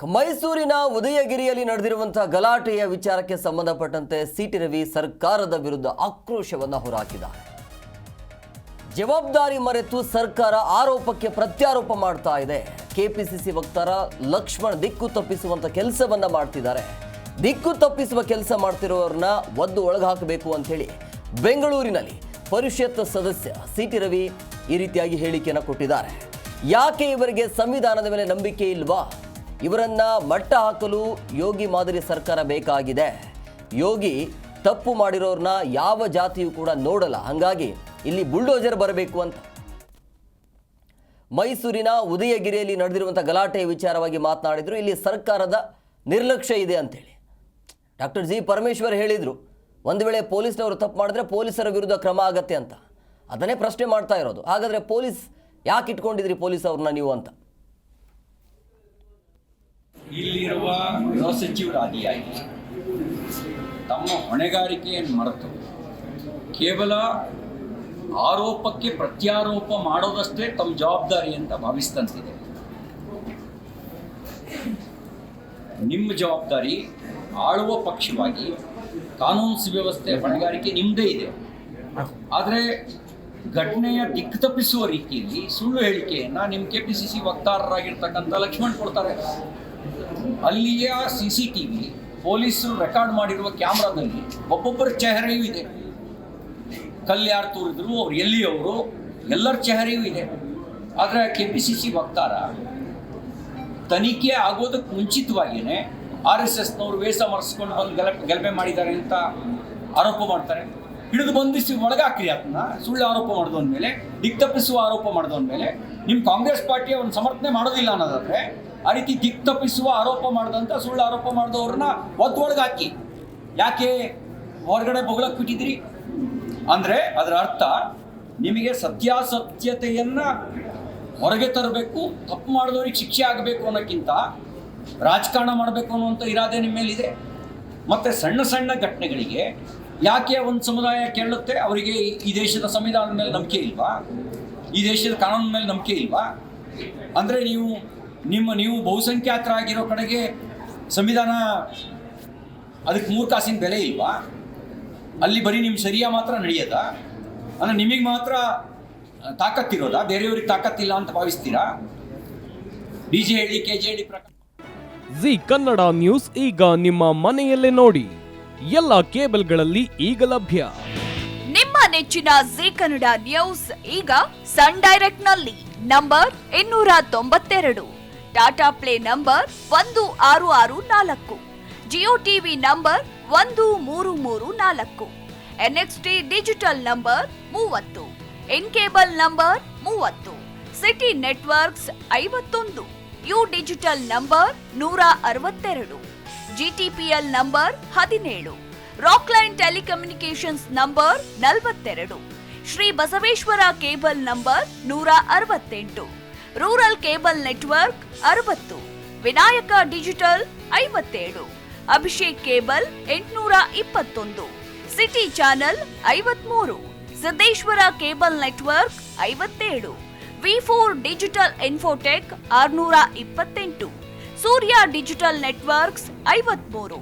ಮೈಸೂರಿನ ಉದಯಗಿರಿಯಲ್ಲಿ ನಡೆದಿರುವಂತಹ ಗಲಾಟೆಯ ವಿಚಾರಕ್ಕೆ ಸಂಬಂಧಪಟ್ಟಂತೆ ಸಿಟಿ ರವಿ ಸರ್ಕಾರದ ವಿರುದ್ಧ ಆಕ್ರೋಶವನ್ನು ಹೊರಹಾಕಿದ್ದಾರೆ. ಜವಾಬ್ದಾರಿ ಮರೆತು ಸರ್ಕಾರ ಆರೋಪಕ್ಕೆ ಪ್ರತ್ಯಾರೋಪ ಮಾಡ್ತಾ ಇದೆ. ಕೆಪಿಸಿಸಿ ವಕ್ತಾರ ಲಕ್ಷ್ಮಣ್ ದಿಕ್ಕು ತಪ್ಪಿಸುವಂತ ಕೆಲಸವನ್ನ ಮಾಡ್ತಿದ್ದಾರೆ. ದಿಕ್ಕು ತಪ್ಪಿಸುವ ಕೆಲಸ ಮಾಡ್ತಿರೋರನ್ನ ಒದ್ದು ಒಳಗಾಕಬೇಕು ಅಂತ ಹೇಳಿ ಬೆಂಗಳೂರಿನಲ್ಲಿ ಪರಿಷತ್ ಸದಸ್ಯ ಸಿಟಿ ರವಿ ಈ ರೀತಿಯಾಗಿ ಹೇಳಿಕೆಯನ್ನು ಕೊಟ್ಟಿದ್ದಾರೆ. ಯಾಕೆ ಇವರಿಗೆ ಸಂವಿಧಾನದ ಮೇಲೆ ನಂಬಿಕೆ ಇಲ್ವಾ? ಇವರನ್ನ ಮಟ್ಟ ಹಾಕಲು ಯೋಗಿ ಮಾದರಿ ಸರ್ಕಾರ ಬೇಕಾಗಿದೆ. ಯೋಗಿ ತಪ್ಪು ಮಾಡಿರೋರನ್ನ ಯಾವ ಜಾತಿಯೂ ಕೂಡ ನೋಡಲ್ಲ, ಹಾಗಾಗಿ ಇಲ್ಲಿ ಬುಲ್ಡೋಜರ್ ಬರಬೇಕು ಅಂತ ಮೈಸೂರಿನ ಉದಯಗಿರಿಯಲ್ಲಿ ನಡೆದಿರುವಂಥ ಗಲಾಟೆಯ ವಿಚಾರವಾಗಿ ಮಾತನಾಡಿದ್ರು. ಇಲ್ಲಿ ಸರ್ಕಾರದ ನಿರ್ಲಕ್ಷ್ಯ ಇದೆ ಅಂತೇಳಿ ಡಾಕ್ಟರ್ ಜಿ ಪರಮೇಶ್ವರ್ ಹೇಳಿದರು, ಒಂದು ವೇಳೆ ಪೊಲೀಸ್ನವರು ತಪ್ಪು ಮಾಡಿದ್ರೆ ಪೊಲೀಸರ ವಿರುದ್ಧ ಕ್ರಮ ಆಗತ್ತೆ ಅಂತ. ಅದನ್ನೇ ಪ್ರಶ್ನೆ ಮಾಡ್ತಾ ಇರೋದು. ಹಾಗಾದರೆ ಪೊಲೀಸ್ ಯಾಕೆ ಇಟ್ಕೊಂಡಿದ್ರಿ ಪೊಲೀಸ್ ಅವ್ರನ್ನ ನೀವು ಅಂತ. ಇಲ್ಲಿರುವ ಗೃಹ ಸಚಿವರಾದಿಯಾಗಿ ತಮ್ಮ ಹೊಣೆಗಾರಿಕೆಯನ್ನು ಮರೆತು ಕೇವಲ ಆರೋಪಕ್ಕೆ ಪ್ರತ್ಯಾರೋಪ ಮಾಡೋದಷ್ಟೇ ತಮ್ಮ ಜವಾಬ್ದಾರಿ ಅಂತ ಭಾವಿಸ್ತಂತಿದೆ. ನಿಮ್ಮ ಜವಾಬ್ದಾರಿ ಆಳುವ ಪಕ್ಷವಾಗಿ ಕಾನೂನು ಸುವ್ಯವಸ್ಥೆ ಹೊಣೆಗಾರಿಕೆ ನಿಮ್ಮದೇ ಇದೆ. ಆದರೆ ಘಟನೆಯ ದಿಕ್ಕು ತಪ್ಪಿಸುವ ರೀತಿಯಲ್ಲಿ ಸುಳ್ಳು ಹೇಳಿಕೆಯನ್ನು ನಿಮ್ಮ ಕೆಪಿಸಿಸಿ ವಕ್ತಾರರಾಗಿರ್ತಕ್ಕಂಥ ಲಕ್ಷ್ಮಣ್ ಕೊಡ್ತಾರೆ. ಅಲ್ಲಿಯ CCTV ಪೊಲೀಸರು ರೆಕಾರ್ಡ್ ಮಾಡಿರುವ ಕ್ಯಾಮ್ರಾದಲ್ಲಿ ಒಬ್ಬೊಬ್ಬರ ಚೆಹರೆಯೂ ಇದೆ. ಕಲ್ಲು ಯಾರು ತೋರಿದ್ರು, ಅವ್ರು ಎಲ್ಲಿಯವರು, ಎಲ್ಲರ ಚೆಹರೆಯೂ ಇದೆ. ಆದರೆ ಕೆಪಿಸಿಸಿ ವಕ್ತಾರ ತನಿಖೆ ಆಗೋದಕ್ಕೆ ಮುಂಚಿತವಾಗಿಯೇ RSSನವರು ವೇಷ ಮರೆಸ್ಕೊಂಡು ಬಂದು ಗಲಭೆ ಮಾಡಿದ್ದಾರೆ ಅಂತ ಆರೋಪ ಮಾಡ್ತಾರೆ. ಹಿಡಿದು ಬಂಧಿಸಿ ಒಳಗಾಕ್ರಿ ಅದನ್ನ. ಸುಳ್ಳು ಆರೋಪ ಮಾಡಿದವನ್ಮೇಲೆ, ದಿಕ್ಕು ತಪ್ಪಿಸುವ ಆರೋಪ ಮಾಡಿದವನ್ಮೇಲೆ ನಿಮ್ಮ ಕಾಂಗ್ರೆಸ್ ಪಾರ್ಟಿಯ ಒಂದು ಸಮರ್ಥನೆ ಮಾಡೋದಿಲ್ಲ ಅನ್ನೋದಾದರೆ ಆ ರೀತಿ ದಿಕ್ಕು ತಪ್ಪಿಸುವ ಆರೋಪ ಮಾಡಿದಂಥ ಸುಳ್ಳು ಆರೋಪ ಮಾಡಿದವ್ರನ್ನ ಒಳಗಾಕಿ ಯಾಕೆ ಹೊರಗಡೆ ಬೊಗಳಕ್ಕೆ ಬಿಟ್ಟಿದ್ರಿ ಅಂದರೆ ಅದರ ಅರ್ಥ ನಿಮಗೆ ಸತ್ಯಾಸತ್ಯತೆಯನ್ನು ಹೊರಗೆ ತರಬೇಕು, ತಪ್ಪು ಮಾಡಿದವ್ರಿಗೆ ಶಿಕ್ಷೆ ಆಗಬೇಕು ಅನ್ನೋಕ್ಕಿಂತ ರಾಜಕಾರಣ ಮಾಡಬೇಕು ಅನ್ನುವಂಥ ಇರಾದೆ ನಿಮ್ಮ ಮೇಲಿದೆ. ಮತ್ತು ಸಣ್ಣ ಸಣ್ಣ ಘಟನೆಗಳಿಗೆ ಯಾಕೆ ಒಂದು ಸಮುದಾಯ ಕೇಳುತ್ತೆ, ಅವರಿಗೆ ಈ ದೇಶದ ಸಂವಿಧಾನದ ಮೇಲೆ ನಂಬಿಕೆ ಇಲ್ವಾ, ಈ ದೇಶದ ಕಾನೂನಿನ ಮೇಲೆ ನಂಬಿಕೆ ಇಲ್ವಾ? ಅಂದರೆ ನೀವು ಬಹುಸಂಖ್ಯಾತರಾಗಿರೋ ಕಡೆಗೆ ಸಂವಿಧಾನ ಅದಕ್ಕೆ 3 ಕಾಸಿನ ಬೆಲೆ ಇಲ್ವಾ? ಅಲ್ಲಿ ಬರೀ ನಿಮ್ಮ ಶರಿಯಾ ಮಾತ್ರ ನಡೆಯೋದಾ? ಅಂದರೆ ನಿಮಗೆ ಮಾತ್ರ ತಾಕತ್ತಿರೋದಾ, ಬೇರೆಯವ್ರಿಗೆ ತಾಕತ್ತಿಲ್ಲ ಅಂತ ಭಾವಿಸ್ತೀರಾ? DJ ಹೇಳಿ KJ ಹೇಳಿ ಪ್ರಕಾರ ಜಿ ಕನ್ನಡ ನ್ಯೂಸ್ ಈಗ ನಿಮ್ಮ ಮನೆಯಲ್ಲೇ ನೋಡಿ. ಎಲ್ಲ ಕೇಬಲ್ಗಳಲ್ಲಿ ಈಗ ಲಭ್ಯ. ನಿಮ್ಮ ನೆಚ್ಚಿನ ಜಿ ಕನ್ನಡ ನ್ಯೂಸ್ ಈಗ ಸನ್ ಡೈರೆಕ್ಟ್ ನಲ್ಲಿ number 292, Tata play number 1664, Jio TV number 1334, NXT digital number 30, in cable number 30, city networks 51, U digital number 162, GTPL number 17, Rockline telecommunications number 42, Shri Basaveshwara cable number 168, rural cable network 60, Vinayaka digital 57, Abhishek cable 821, city channel 53, Siddeshwara cable network 57, V4 digital Infotech 628, Surya digital networks 53,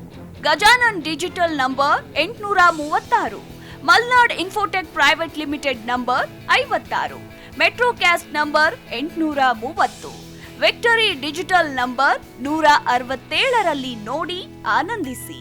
Gajanan digital number 836, Malnad Infotech private limited number 56, Metrocast number 830, Victory Digital number 167ರಲ್ಲಿ ನೋಡಿ ಆನಂದಿಸಿ.